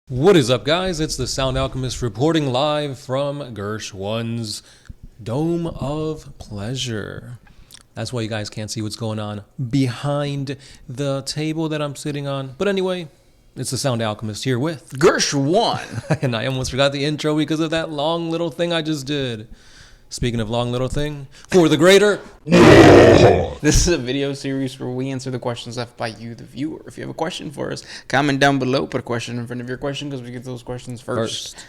What is up, guys? It's the Sound Alchemist reporting live from Gershwin's Dome of Pleasure. That's why you guys can't see what's going on behind the table that I'm sitting on. But anyway, it's the Sound Alchemist here with Gershwin. and I almost forgot the intro because of that long little thing I just did. Speaking of long little thing, for the greater. This is a video series where we answer the questions left by you, the viewer. If you have a question for us, comment down below. Put a question in front of your question because we get those questions first.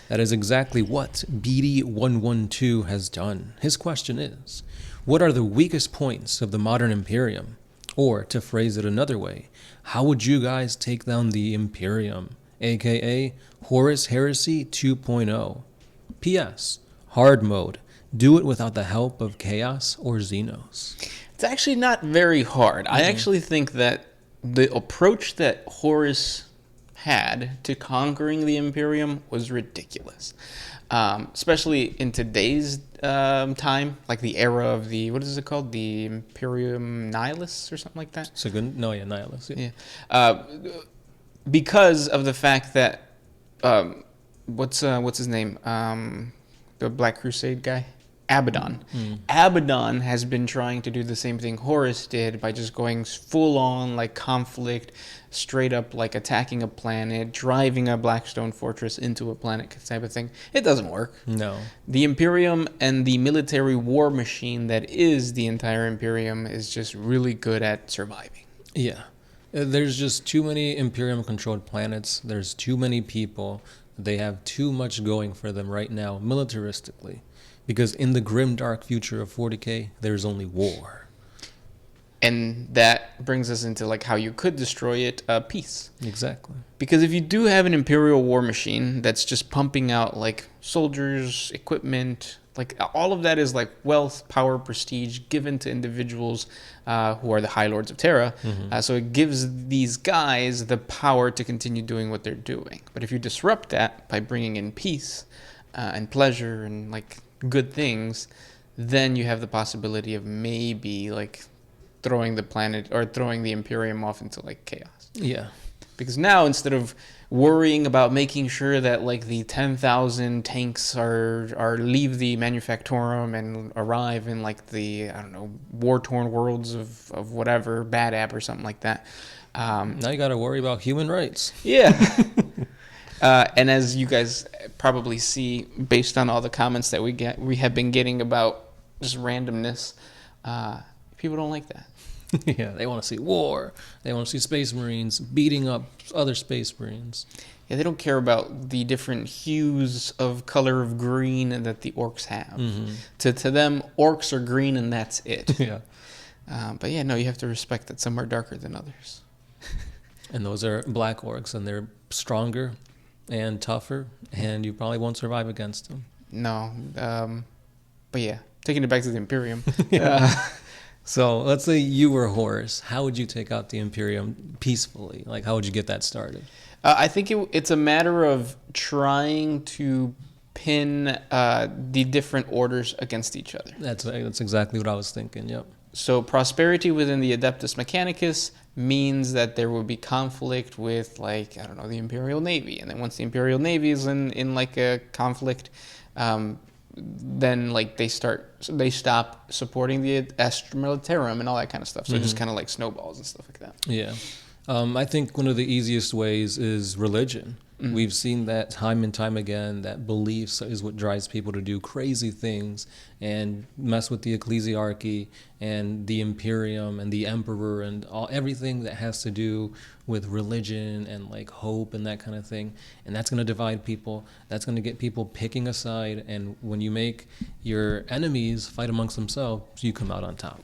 That is exactly what BD112 has done. His question is, what are the weakest points of the modern Imperium? Or, to phrase it another way, how would you guys take down the Imperium, aka Horus Heresy 2.0? P.S. Hard mode. Do it without the help of Chaos or Xenos. It's actually not very hard. I actually think that the approach that Horus had to conquering the Imperium was ridiculous. Especially in today's time, like the era of the, what is it called? The Imperium Nihilus or something like that? Nihilus. Yeah. Because of the fact that, what's his name? The Black Crusade guy? Abaddon. Abaddon has been trying to do the same thing Horus did by just going full on like conflict, straight up like attacking a planet, driving a Blackstone fortress into a planet type of thing. It doesn't work. No. The Imperium and the military war machine that is the entire Imperium is just really good at surviving. Yeah. There's just too many Imperium-controlled planets. There's too many people. They have too much going for them right now, militaristically. Because in the grim, dark future of 40K, there's only war. And that brings us into like how you could destroy it, peace. Exactly. Because if you do have an Imperial war machine that's just pumping out like soldiers, equipment, like all of that is like wealth, power, prestige given to individuals who are the High Lords of Terra. So it gives these guys the power to continue doing what they're doing. But if you disrupt that by bringing in peace and pleasure and like good things, then you have the possibility of maybe like throwing the planet or throwing the Imperium off into like chaos. Yeah. Because now instead of worrying about making sure that like the 10,000 tanks are leave the manufactorum and arrive in like the, I don't know, war-torn worlds of whatever, Bad App or something like that. Now you got to worry about human rights. Yeah. And as you guys probably see, based on all the comments that we have been getting about just randomness, people don't like that. Yeah, they want to see war. They want to see Space Marines beating up other Space Marines. Yeah, they don't care about the different hues of color of green that the orcs have. To them, orcs are green and that's it. Yeah. But yeah, no, you have to respect that some are darker than others. And those are black orcs, and they're stronger and tougher, and you probably won't survive against them. No, but yeah, taking it back to the Imperium. So let's say you were Horus. How would you take out the Imperium peacefully? Like, how would you get that started? I think it's a matter of trying to pin the different orders against each other. That's exactly what I was thinking, yep. So prosperity within the Adeptus Mechanicus means that there will be conflict with, like, I don't know, the Imperial Navy. And then once the Imperial Navy is in like a conflict, then like they stop supporting the Astra Militarum and all that kind of stuff. So it just kind of like snowballs and stuff like that. Yeah. I think one of the easiest ways is religion. We've seen that time and time again, that beliefs is what drives people to do crazy things and mess with the ecclesiarchy and the Imperium and the emperor and everything that has to do with religion and like hope and that kind of thing. And that's going to divide people. That's going to get people picking a side. And when you make your enemies fight amongst themselves, you come out on top.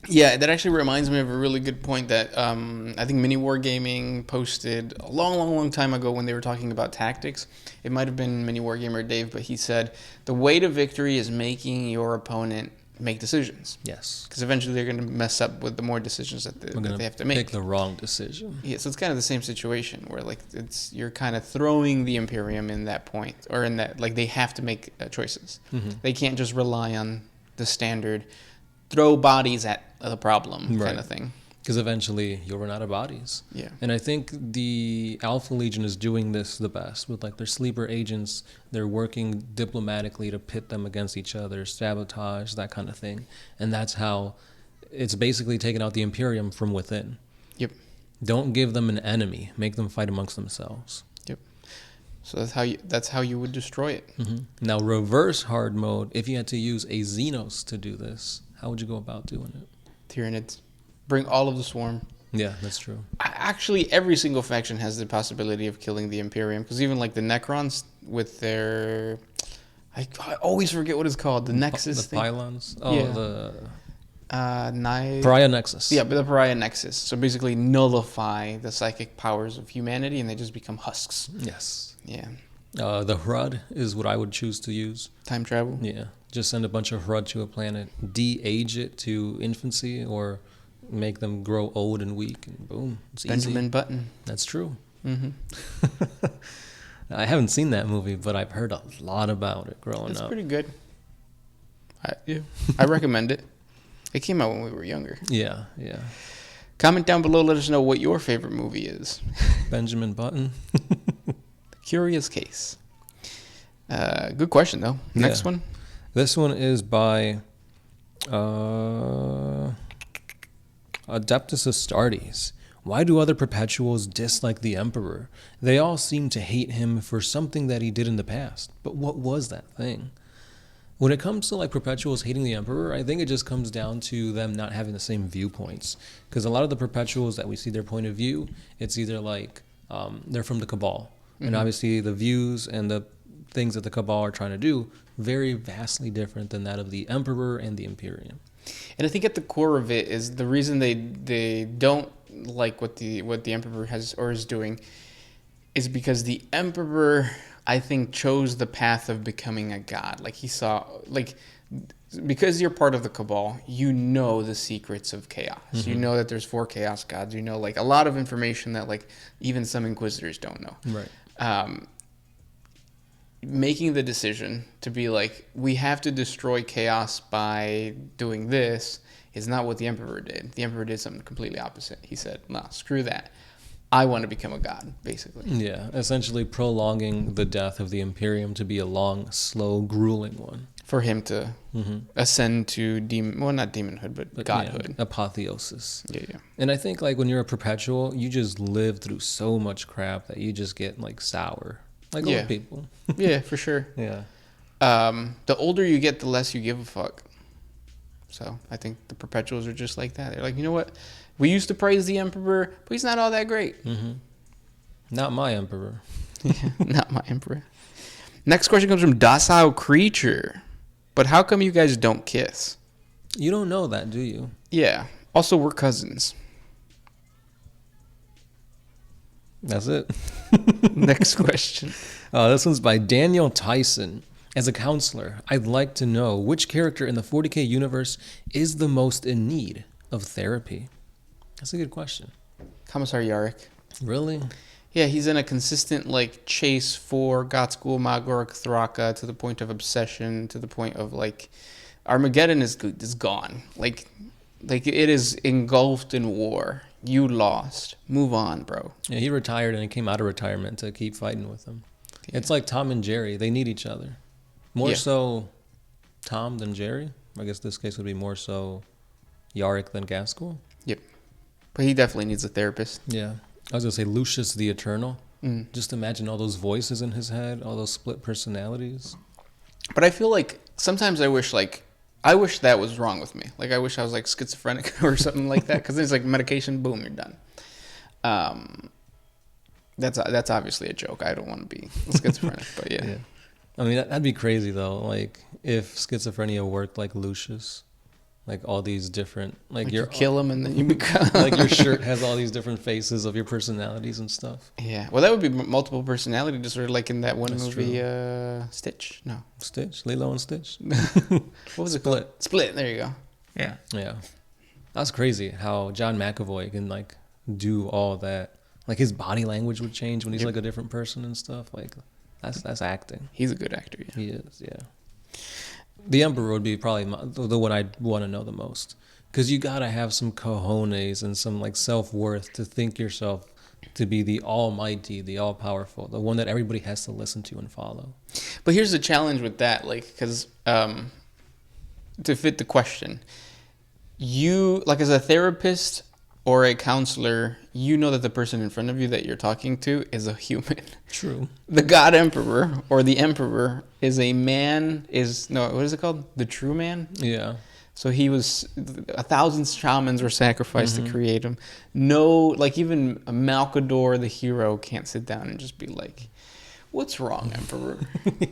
Yeah, that actually reminds me of a really good point that I think Mini Wargaming posted a long time ago when they were talking about tactics. It might have been Mini Wargamer Dave, but he said the way to victory is making your opponent make decisions. Yes. Because eventually they're going to mess up with the more decisions that they have to make. Pick the wrong decision. Yeah, so it's kind of the same situation where like you're kind of throwing the Imperium in that point, or in that like they have to make choices. They can't just rely on the standard throw bodies at the problem kind of thing. Because eventually you'll run out of bodies. Yeah. And I think the Alpha Legion is doing this the best with like their sleeper agents. They're working diplomatically to pit them against each other, sabotage, that kind of thing. And that's how it's basically taking out the Imperium from within. Yep. Don't give them an enemy. Make them fight amongst themselves. Yep. So that's how you would destroy it. Mm-hmm. Now, reverse hard mode, if you had to use a Xenos to do this, how would you go about doing it? Tyranids. Bring all of the swarm. Yeah, that's true. Actually, every single faction has the possibility of killing the Imperium. Because even like the Necrons with their... I always forget what it's called. The Nexus The thing. pylons? Oh, Yeah. the Pariah Nexus. Yeah, but the Pariah Nexus. So basically nullify the psychic powers of humanity and they just become husks. Yes. Yeah. The Hrud is what I would choose to use. Time travel. Yeah. Just send a bunch of Hrud to a planet, de-age it to infancy, or make them grow old and weak, and boom, it's Benjamin easy. Button. That's true. Mm-hmm. I haven't seen that movie, but I've heard a lot about it growing It's up. pretty good. I recommend it. It came out when we were younger. Yeah, yeah. Comment down below. Let us know what your favorite movie is. Benjamin Button. Curious case. Good question, though. Next Yeah. one. This one is by Adeptus Astartes. Why do other Perpetuals dislike the Emperor? They all seem to hate him for something that he did in the past. But what was that thing? When it comes to like Perpetuals hating the Emperor, I think it just comes down to them not having the same viewpoints. Because a lot of the Perpetuals that we see their point of view, it's either like they're from the Cabal. Mm-hmm. And obviously the views and the things that the Cabal are trying to do, very vastly different than that of the Emperor and the Imperium. And I think at the core of it is the reason they don't like what the Emperor has or is doing is because the Emperor, I think, chose the path of becoming a god. Like he saw, like, because you're part of the Cabal, you know the secrets of chaos. Mm-hmm. You know that there's 4 chaos gods. You know, like, a lot of information that, like, even some Inquisitors don't know. Right. Making the decision to be like, we have to destroy chaos by doing this is not what the Emperor did. The Emperor did something completely opposite. He said, "No, screw that. I want to become a god," basically. Yeah, essentially prolonging the death of the Imperium to be a long, slow, grueling one. For him to ascend to not demonhood, but godhood. Yeah, apotheosis. Yeah. And I think like when you're a Perpetual, you just live through so much crap that you just get like sour. Like old people. Yeah, for sure. Yeah. The older you get, the less you give a fuck. So I think the Perpetuals are just like that. They're like, you know what? We used to praise the Emperor, but he's not all that great. Mm-hmm. Not my Emperor. Not my Emperor. Next question comes from Docile Creature. But how come you guys don't kiss? You don't know that, do you? Yeah. Also, we're cousins. That's it. Next question. This one's by Daniel Tyson. As a counselor, I'd like to know which character in the 40K universe is the most in need of therapy. That's a good question. Commissar Yarrick. Really? Yeah, he's in a consistent like chase for Godschool, Magork, Thraka, to the point of obsession, to the point of like Armageddon is gone. Like it is engulfed in war. You lost. Move on, bro. Yeah, he retired and he came out of retirement to keep fighting with them. Yeah. It's like Tom and Jerry. They need each other. More so Tom than Jerry. I guess this case would be more so Yarrick than Gaskell. Yep. But he definitely needs a therapist. Yeah. I was going to say Lucius the Eternal. Just imagine all those voices in his head, all those split personalities. But I feel like sometimes I wish that was wrong with me. Like I wish I was like schizophrenic or something like that. Because it's like medication, boom, you're done. That's obviously a joke. I don't want to be schizophrenic, but yeah. I mean, that'd be crazy though. Like if schizophrenia worked like Lucius, like all these different, like you kill him and then you become like your shirt has all these different faces of your personalities and stuff. Yeah, well, that would be multiple personality disorder, like in that one That's movie, Stitch. No, Stitch, Lilo and Stitch. What was it? Split. Split. There you go. Yeah. That's crazy how John McAvoy can like do all that. Like his body language would change when he's like a different person and stuff. Like that's acting. He's a good actor. Yeah. He is. Yeah. The Emperor would be probably the one I'd want to know the most. Because you gotta have some cojones and some like self-worth to think yourself to be the almighty, the all-powerful, the one that everybody has to listen to and follow. But here's the challenge with that, like, because to fit the question, you, like, as a therapist or a counselor, you know that the person in front of you that you're talking to is a human. True. The God Emperor or the Emperor is a man, what is it called? The true man? Yeah. So he was, 1,000 shamans were sacrificed to create him. No, like even a Malkador, the hero, can't sit down and just be like, what's wrong, Emperor?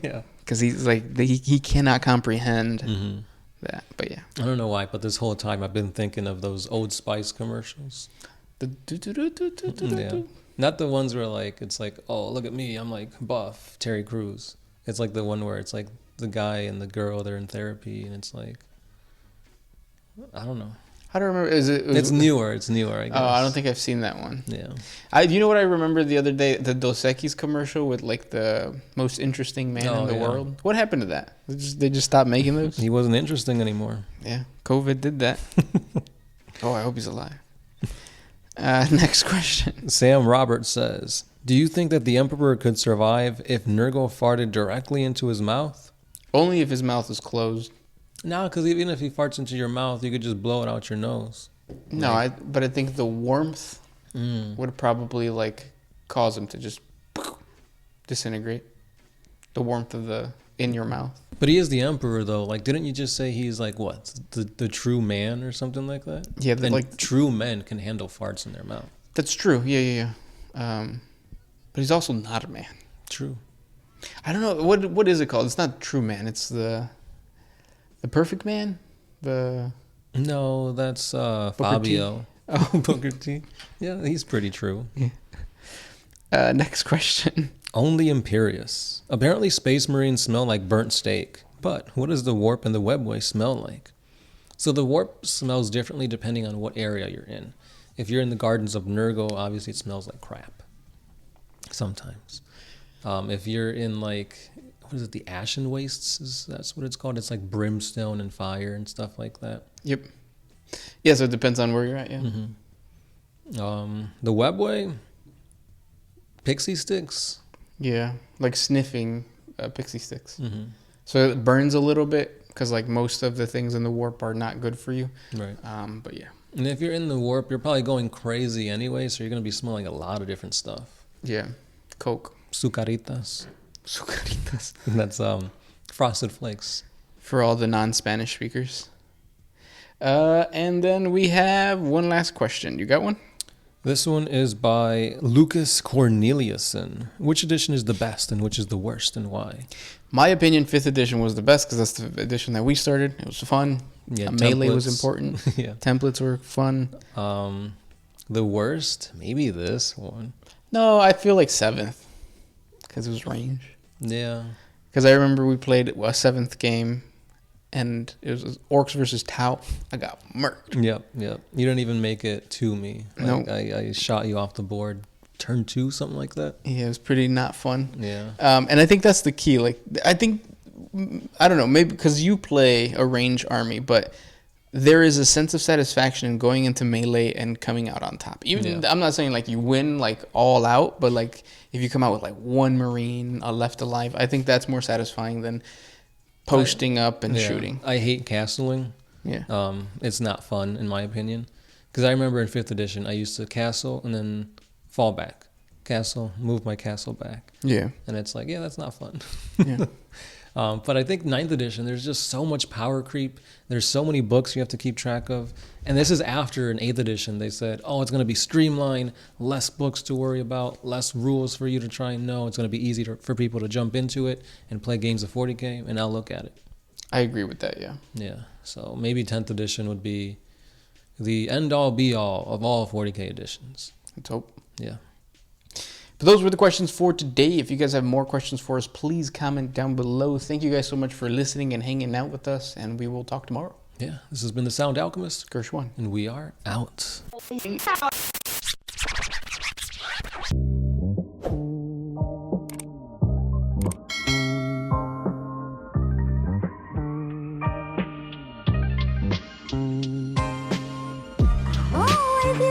Yeah. Because he's like, he cannot comprehend that. But yeah. I don't know why, but this whole time I've been thinking of those Old Spice commercials. Yeah. Not the ones where like, it's like, oh, look at me, I'm like buff, Terry Crews. It's like the one where it's like the guy and the girl, they're in therapy, and it's like, I don't know. I don't remember. It's newer, I guess. Oh, I don't think I've seen that one. Yeah. You know what I remember the other day? The Dos Equis commercial with like the most interesting man in the world. What happened to that? They just stopped making those? He wasn't interesting anymore. Yeah. COVID did that. Oh, I hope he's alive. Next question. Sam Roberts says, do you think that the Emperor could survive if Nurgle farted directly into his mouth? Only if his mouth is closed. No, because even if he farts into your mouth, you could just blow it out your nose. No, but I think the warmth would probably like cause him to just disintegrate. The warmth of in your mouth. But he is the Emperor, though. Like, didn't you just say he's like what, the true man or something like that? Yeah, and like true men can handle farts in their mouth. That's true. Yeah. But he's also not a man. True. I don't know what is it called. It's not true man. It's the perfect man. No, that's Fabio. Oh, Booker T. Yeah, he's pretty true. Yeah. Next question. Only Imperius. Apparently space marines smell like burnt steak. But what does the warp and the webway smell like? So the warp smells differently depending on what area you're in. If you're in the gardens of Nurgle, obviously it smells like crap. Sometimes. If you're in like, what is it, the Ashen Wastes? That's what it's called. It's like brimstone and fire and stuff like that. Yep. Yeah, so it depends on where you're at, yeah. The webway, pixie sticks. Yeah, like sniffing pixie sticks. So it burns a little bit because like most of the things in the warp are not good for you. Right. But yeah. And if you're in the warp, you're probably going crazy anyway, so you're going to be smelling a lot of different stuff. Yeah. Coke. Sucaritas. Sucaritas. That's Frosted Flakes. For all the non-Spanish speakers. And then we have one last question. You got one? This one is by Lucas Corneliuson. Which edition is the best and which is the worst and why? My opinion, 5th edition was the best because that's the edition that we started. It was fun. Yeah, melee was important. Yeah. Templates were fun. The worst? Maybe this one. No, I feel like 7th because it was range. Yeah. Because I remember we played a 7th game and it was Orcs versus Tau. I got murked. Yep. You didn't even make it to me. Like, No. I shot you off the board. Turn 2, something like that. Yeah, it was pretty not fun. Yeah. And I think that's the key. Like, I don't know, maybe because you play a range army, but there is a sense of satisfaction in going into melee and coming out on top. Even I'm not saying like you win like all out, but like if you come out with like one Marine left alive, I think that's more satisfying than posting up and shooting. I hate castling. Yeah. It's not fun in my opinion. Because I remember in 5th edition, I used to castle and then fall back. Castle, move my castle back. Yeah. And it's like, yeah, that's not fun. Yeah. But I think 9th edition, there's just so much power creep. There's so many books you have to keep track of. And this is after in 8th edition, they said, oh, it's going to be streamlined, less books to worry about, less rules for you to try and know. It's going to be easy for people to jump into it and play games of 40K. And now look at it. I agree with that, yeah. Yeah. So maybe 10th edition would be the end-all, be-all of all 40K editions. Let's hope. Yeah. But those were the questions for today. If you guys have more questions for us, please comment down below. Thank you guys so much for listening and hanging out with us, and we will talk tomorrow. Yeah, this has been The Sound Alchemist. Gershwan. And we are out.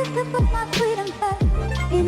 to put my freedom back.